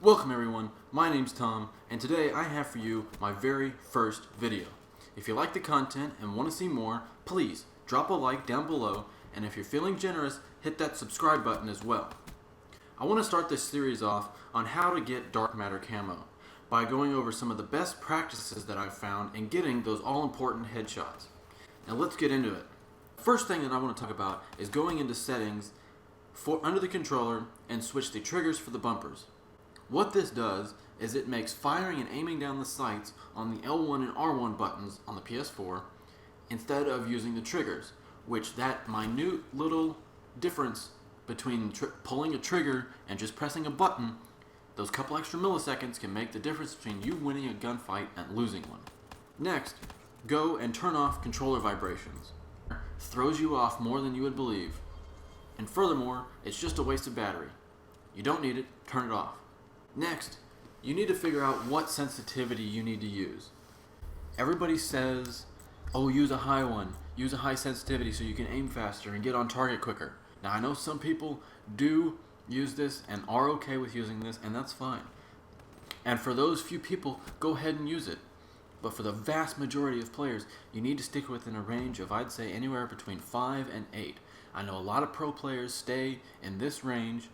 Welcome everyone, my name's Tom, and today I have for you my very first video. If you like the content and want to see more, please drop a like down below, and if you're feeling generous, hit that subscribe button as well. I want to start this series off on how to get dark matter camo by going over some of the best practices that I've found in getting those all-important headshots. Now let's get into it. First thing that I want to talk about is going into settings under the controller and switch the triggers for the bumpers. What this does is it makes firing and aiming down the sights on the L1 and R1 buttons on the PS4 instead of using the triggers, which that minute little difference between pulling a trigger and just pressing a button, those couple extra milliseconds can make the difference between you winning a gunfight and losing one. Next, go and turn off controller vibrations. Throws you off more than you would believe. And furthermore, it's just a waste of battery. You don't need it, turn it off. Next, you need to figure out what sensitivity you need to use. Everybody says, oh, use a high one, use a high sensitivity so you can aim faster and get on target quicker. Now I know some people do use this and are okay with using this, and that's fine. And for those few people, go ahead and use it. But for the vast majority of players, you need to stick within a range of, I'd say, anywhere between 5 and 8. I know a lot of pro players stay in this range,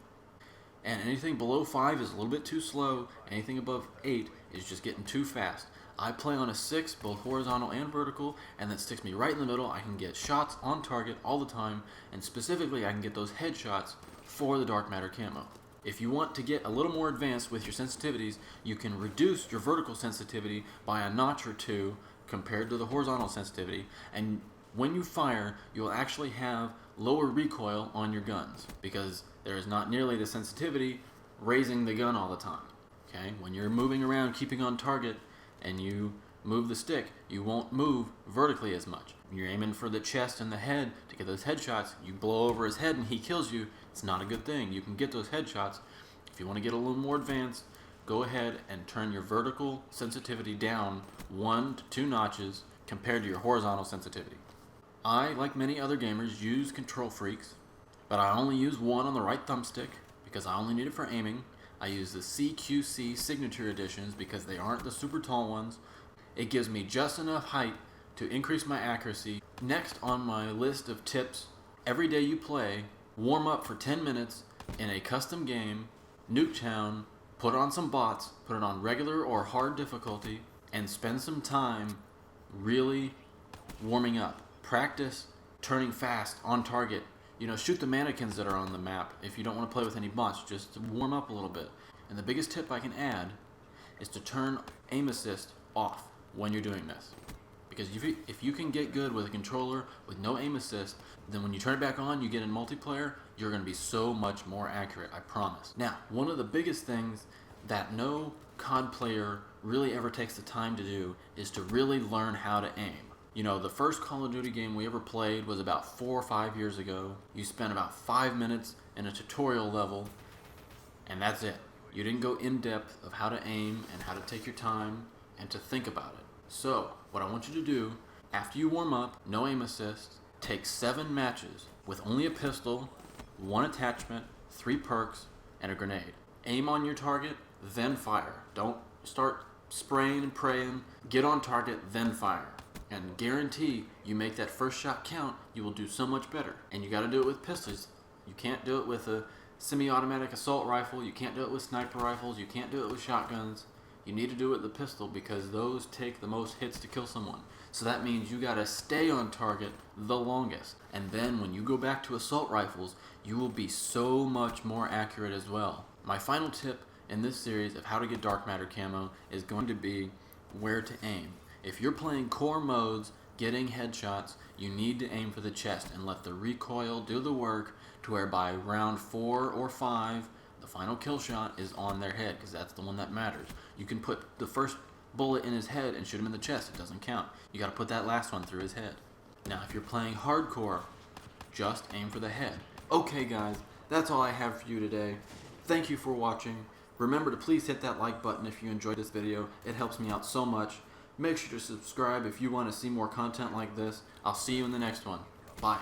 and anything below 5 is a little bit too slow. Anything above 8 is just getting too fast. I play on a 6, both horizontal and vertical, and that sticks me right in the middle. I can get shots on target all the time, and specifically I can get those headshots for the dark matter camo. If you want to get a little more advanced with your sensitivities, you can reduce your vertical sensitivity by a notch or two compared to the horizontal sensitivity, and when you fire, you'll actually have lower recoil on your guns because there is not nearly the sensitivity raising the gun all the time. Okay? When you're moving around, keeping on target, and you move the stick, you won't move vertically as much. When you're aiming for the chest and the head to get those headshots, you blow over his head and he kills you. It's not a good thing. You can get those headshots. If you want to get a little more advanced, go ahead and turn your vertical sensitivity down 1 to 2 notches compared to your horizontal sensitivity. I, like many other gamers, use control freaks, but I only use one on the right thumbstick because I only need it for aiming. I use the CQC signature editions because they aren't the super tall ones. It gives me just enough height to increase my accuracy. Next on my list of tips, every day you play, warm up for 10 minutes in a custom game, Nuketown, put on some bots, put it on regular or hard difficulty, and spend some time really warming up. Practice turning fast on target. Shoot the mannequins that are on the map. If you don't want to play with any bots, just warm up a little bit. And the biggest tip I can add is to turn aim assist off when you're doing this. Because if you can get good with a controller with no aim assist, then when you turn it back on, you get in multiplayer, you're going to be so much more accurate, I promise. Now, one of the biggest things that no COD player really ever takes the time to do is to really learn how to aim. The first Call of Duty game we ever played was about 4 or 5 years ago. You spent about 5 minutes in a tutorial level, and that's it. You didn't go in depth of how to aim and how to take your time and to think about it. So, what I want you to do, after you warm up, no aim assist, take 7 matches with only a pistol, 1 attachment, 3 perks, and a grenade. Aim on your target, then fire. Don't start spraying and praying. Get on target, then fire. And guarantee you make that first shot count, you will do so much better. And you got to do it with pistols. You can't do it with a semi-automatic assault rifle. You can't do it with sniper rifles. You can't do it with shotguns. You need to do it with the pistol because those take the most hits to kill someone. So that means you got to stay on target the longest. And then when you go back to assault rifles, you will be so much more accurate as well. My final tip in this series of how to get dark matter camo is going to be where to aim. If you're playing core modes, getting headshots, you need to aim for the chest and let the recoil do the work to where by round 4 or 5, the final kill shot is on their head because that's the one that matters. You can put the first bullet in his head and shoot him in the chest. It doesn't count. You got to put that last one through his head. Now, if you're playing hardcore, just aim for the head. Okay, guys, that's all I have for you today. Thank you for watching. Remember to please hit that like button if you enjoyed this video. It helps me out so much. Make sure to subscribe if you want to see more content like this. I'll see you in the next one. Bye.